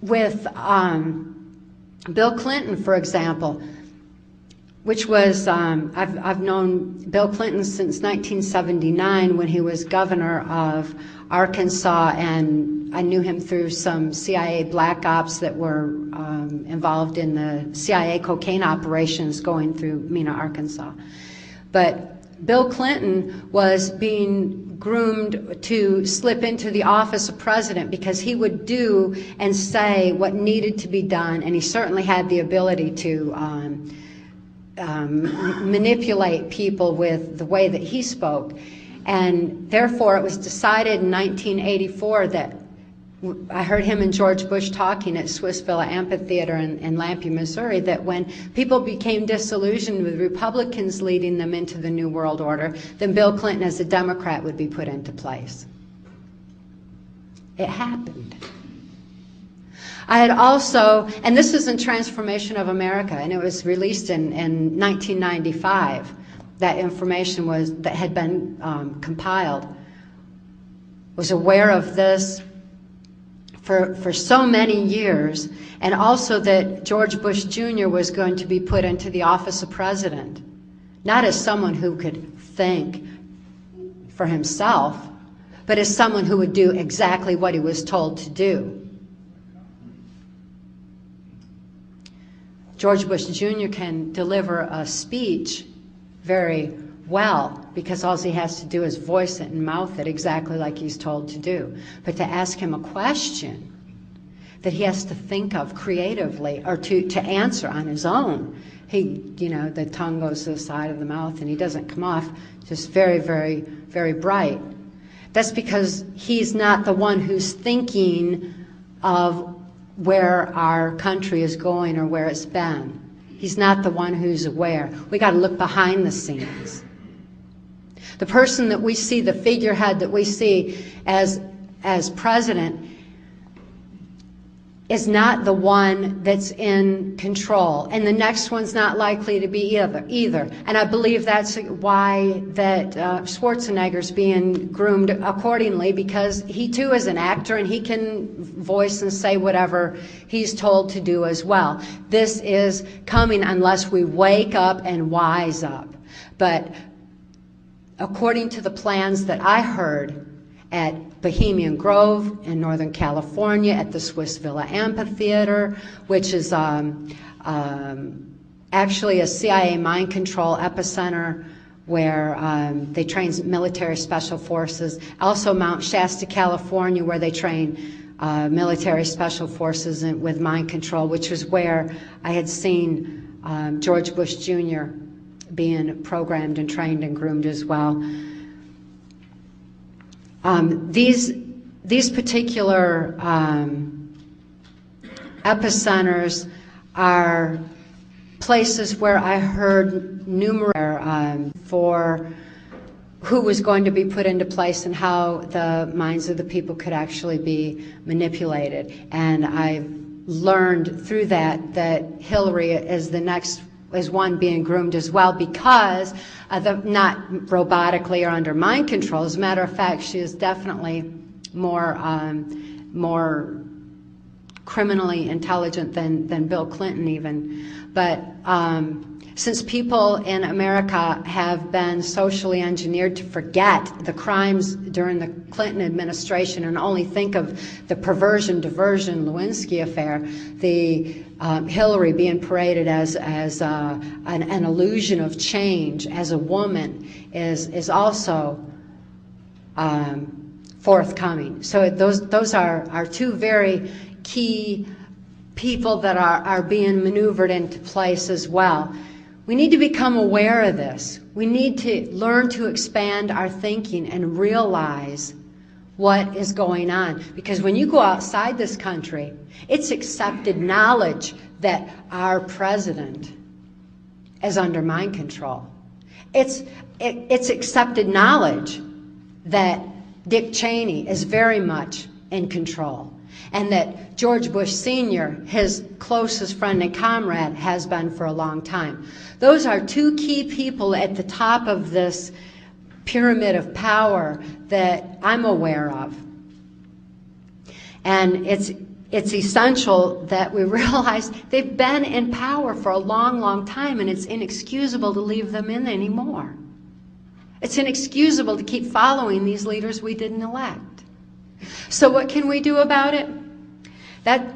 With Bill Clinton, for example, which was, I've known Bill Clinton since 1979 when he was governor of Arkansas, and I knew him through some CIA black ops that were involved in the CIA cocaine operations going through Mena, Arkansas. But Bill Clinton was being groomed to slip into the office of president because he would do and say what needed to be done, and he certainly had the ability to manipulate people with the way that he spoke. And therefore it was decided in 1984 that I heard him and George Bush talking at Swiss Villa Amphitheater in Lampe, Missouri, that when people became disillusioned with Republicans leading them into the New World Order, then Bill Clinton as a Democrat would be put into place. It happened. I had also, and this is in Transformation of America, and it was released in 1995. That information that had been compiled. Was aware of this for so many years, and also that George Bush Jr. was going to be put into the office of president, not as someone who could think for himself, but as someone who would do exactly what he was told to do. George Bush Jr. can deliver a speech very well, because all he has to do is voice it and mouth it exactly like he's told to do. But to ask him a question that he has to think of creatively or to answer on his own, the tongue goes to the side of the mouth and he doesn't come off just very, very, very bright. That's because he's not the one who's thinking of where our country is going or where it's been. He's not the one who's aware. We got to look behind the scenes. The person that we see, the figurehead that we see as president, is not the one that's in control, and the next one's not likely to be either. And I believe that's why that Schwarzenegger's being groomed accordingly, because he too is an actor and he can voice and say whatever he's told to do as well. This is coming unless we wake up and wise up. But according to the plans that I heard at Bohemian Grove in Northern California, at the Swiss Villa Amphitheater, which is actually a CIA mind control epicenter where they train military special forces. Also Mount Shasta, California, where they train military special forces with mind control, which was where I had seen George Bush Jr. being programmed and trained and groomed as well. These particular epicenters are places where I heard numerous for who was going to be put into place and how the minds of the people could actually be manipulated. And I learned through that Hillary is the next is one being groomed as well, because not robotically or under mind control. As a matter of fact, she is definitely more criminally intelligent than Bill Clinton even. But since people in America have been socially engineered to forget the crimes during the Clinton administration and only think of the perversion, diversion, Lewinsky affair, the Hillary being paraded as an illusion of change as a woman is also forthcoming. So those are two very key people that are being maneuvered into place as well. We need to become aware of this. We need to learn to expand our thinking and realize what is going on. Because when you go outside this country, it's accepted knowledge that our president is under mind control. It's accepted knowledge that Dick Cheney is very much in control, and that George Bush Sr., his closest friend and comrade, has been for a long time. Those are two key people at the top of this pyramid of power that I'm aware of. And it's essential that we realize they've been in power for a long, long time, and it's inexcusable to leave them in anymore. It's inexcusable to keep following these leaders we didn't elect. So what can we do about it? That